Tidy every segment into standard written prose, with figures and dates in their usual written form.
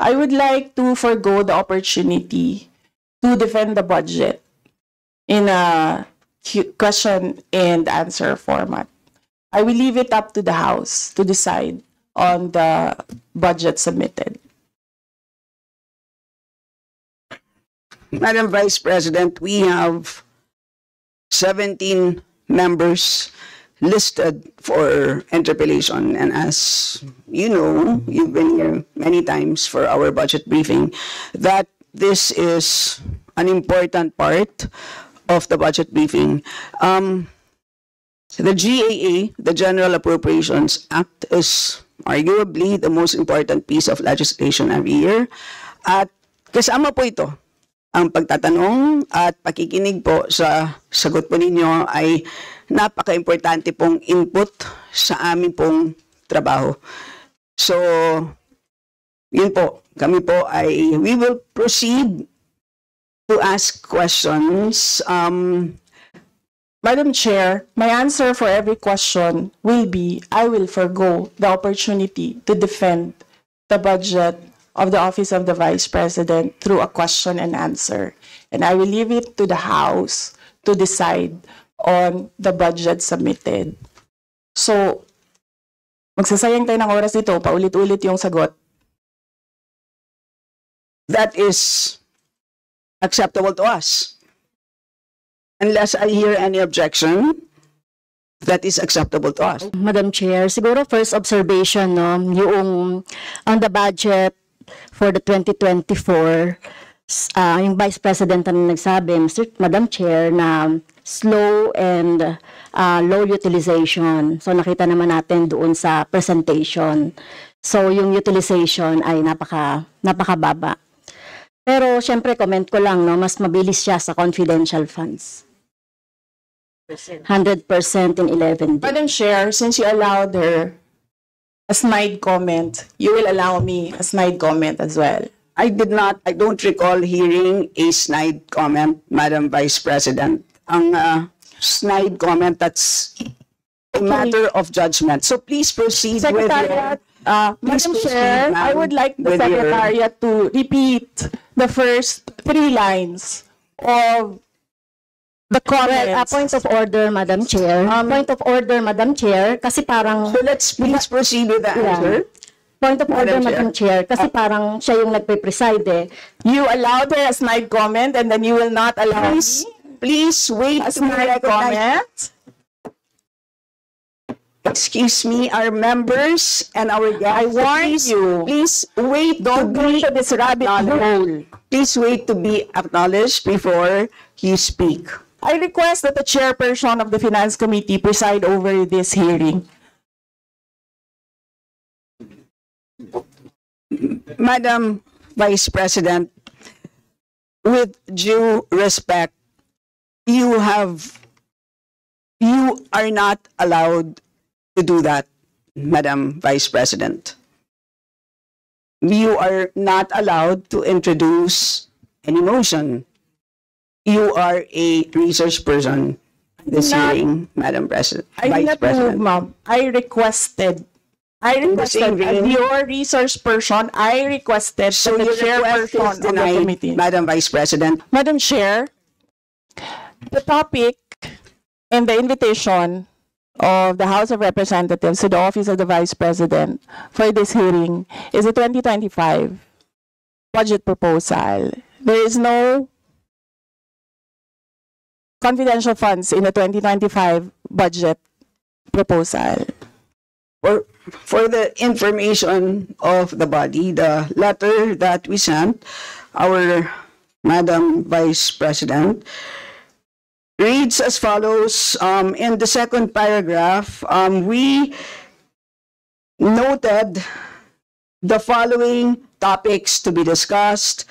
I would like to forgo the opportunity to defend the budget in a question and answer format. I will leave it up to the House to decide on the budget submitted. Madam Vice President, we have 17 members listed for interpellation, and as you know, you've been here many times for our budget briefing, that this is an important part of the budget briefing. The GAA, the General Appropriations Act, is arguably the most important piece of legislation every year. At kasama po ito, ang pagtatanong at pakikinig po sa sagot po ninyo ay napaka-importante pong input sa aming pong trabaho. So, yun po, kami po ay, we will proceed to ask questions. Madam Chair, my answer for every question will be, I will forgo the opportunity to defend the budget of the Office of the Vice President through a question and answer. And I will leave it to the House to decide on the budget submitted. So, magsasayang tayo ng oras dito, paulit-ulit yung sagot. That is acceptable to us. Unless I hear any objection, that is acceptable to us. Madam Chair, siguro first observation, no, yung on the budget for the 2024, yung Vice President na nagsabi, Madam Chair, na slow and low utilization. So nakita naman natin doon sa presentation. So yung utilization ay napakababa. Pero syempre comment ko lang, no, mas mabilis siya sa confidential funds. 100% in 11 days. Madam Chair, since you allowed her a snide comment, you will allow me a snide comment as well. I don't recall hearing a snide comment, Madam Vice President. Ang snide comment, that's a matter of judgment. So please proceed with your... Madam Chair, I would like the Secretariat to repeat the first 3 lines of the comments. Well, point of order, Madam Chair. Point of order, Madam Chair, kasi parang... So let's please proceed with the answer. Point of order, Madam Chair, kasi parang siya yung nagpe-preside eh. You allowed her a snide comment and then you will not allow me Please wait a snide comment. Excuse me, our members and our guests. I warn you. Please wait. Don't go into this rabbit hole. Please wait to be acknowledged before you speak. I request that the chairperson of the Finance Committee preside over this hearing. Madam Vice President, with due respect, you are not allowed to do that, Madam Vice President. You are not allowed to introduce any motion. You are a research person this hearing, Madam President. I did not move, ma'am. I requested as your research person, I requested So the your request chairperson is of the denied, committee. Madam Vice President. Madam Chair, the topic and the invitation of the House of Representatives to the Office of the Vice President for this hearing is the 2025 budget proposal. There is no confidential funds in the 2025 budget proposal. For the information of the body, the letter that we sent, our Madam Vice President, reads as follows. In the second paragraph, we noted the following topics to be discussed.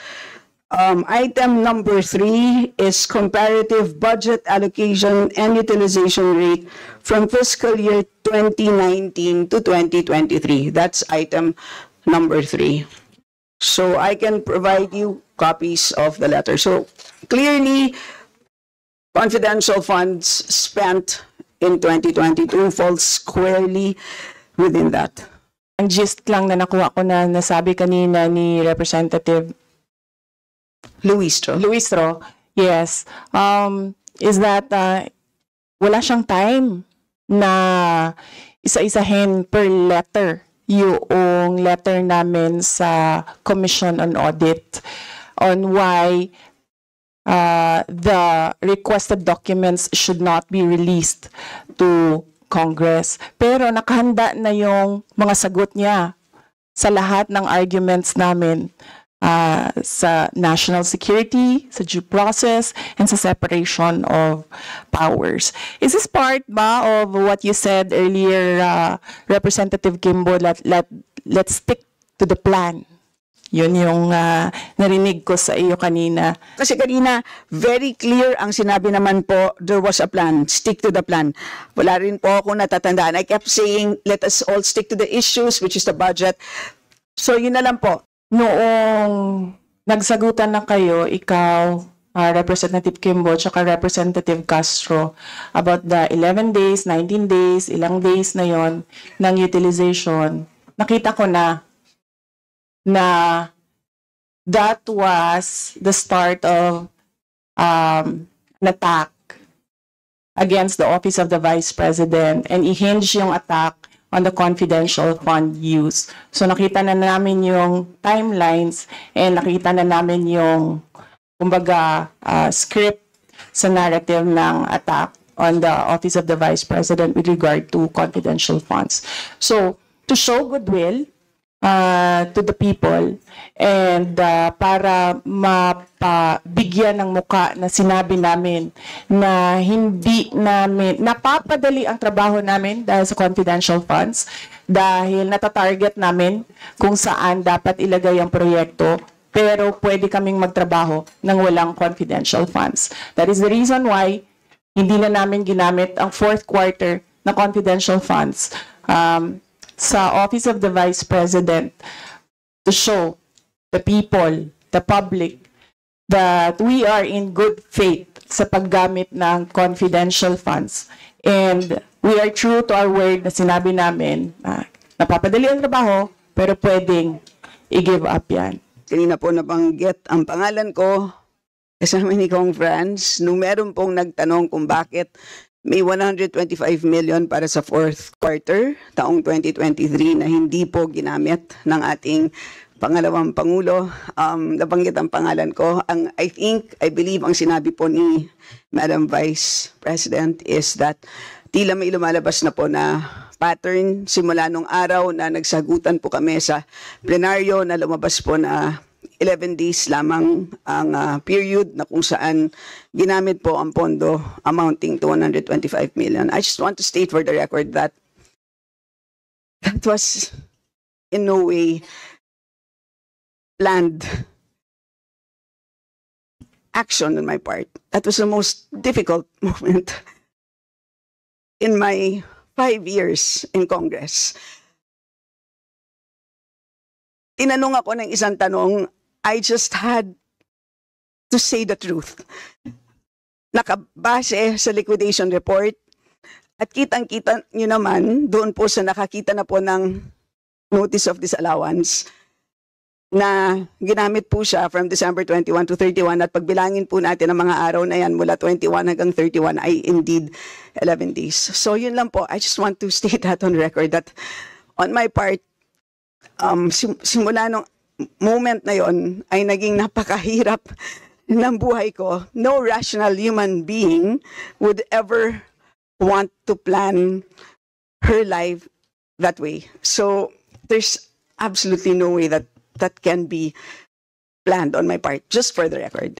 Item number 3 is comparative budget allocation and utilization rate from fiscal year 2019 to 2023. That's item number 3. So I can provide you copies of the letter. So clearly, confidential funds spent in 2022 falls squarely within that. ang gist lang na nakuha ko na nasabi kanina ni Representative Luistro, yes, is that wala siyang time na isa-isahin per letter yung letter namin sa Commission on Audit on why the requested documents should not be released to Congress. Pero nakahanda na yung mga sagot niya sa lahat ng arguments namin sa national security, sa due process, and sa separation of powers. Is this part ba of what you said earlier, Representative Kimbo, let's stick to the plan? Yun yung narinig ko sa iyo kanina. Kasi kanina, very clear ang sinabi naman po, there was a plan, stick to the plan. Wala rin po ako natatandaan. I kept saying, let us all stick to the issues, which is the budget. So yun na lang po. Noong nagsagutan na kayo, ikaw, Representative Kimbo, tsaka Representative Castro, about the 11 days, 19 days, ilang days na yon ng utilization, nakita ko na that was the start of an attack against the Office of the Vice President, and i-hinge yung attack on the confidential fund use. So nakita na namin yung timelines and nakita na namin yung kumbaga script sa narrative ng attack on the Office of the Vice President with regard to confidential funds. So to show goodwill to the people and para mapabigyan ng muka na sinabi namin na hindi namin napapadali ang trabaho namin dahil sa confidential funds, dahil natatarget namin kung saan dapat ilagay ang proyekto, pero pwede kaming magtrabaho ng walang confidential funds. That is the reason why hindi na namin ginamit ang fourth quarter na confidential funds sa Office of the Vice President to show the people, the public, that we are in good faith sa paggamit ng confidential funds. And we are true to our word na sinabi namin na napapadali ang trabaho, pero pwedeng i-give up yan. Kanina po nabanggit ang pangalan ko kasama ni Kong Franz nung meron pong nagtanong kung bakit may 125 million para sa fourth quarter taong 2023 na hindi po ginamit ng ating pangalawang Pangulo. Nabanggit ang pangalan ko. I believe ang sinabi po ni Madam Vice President is that tila may lumalabas na po na pattern simula nung araw na nagsagutan po kami sa plenaryo na lumabas po na 11 days lamang ang period na kung saan ginamit po ang pondo amounting to 125 million. I just want to state for the record that that was in no way planned action on my part. That was the most difficult moment in my 5 years in Congress. Tinanong ako ng isang tanong, I just had to say the truth. Nakabase sa liquidation report at kitang-kita nyo naman doon po sa nakakita na po ng notice of disallowance na ginamit po siya from December 21 to 31 at pagbilangin po natin ang mga araw na yan mula 21 hanggang 31 ay indeed 11 days. So yun lang po. I just want to state that on record that on my part, simula nung moment na yon ay naging napakahirap ng buhay ko. No rational human being would ever want to plan her life that way. So there's absolutely no way that that can be planned on my part, just for the record.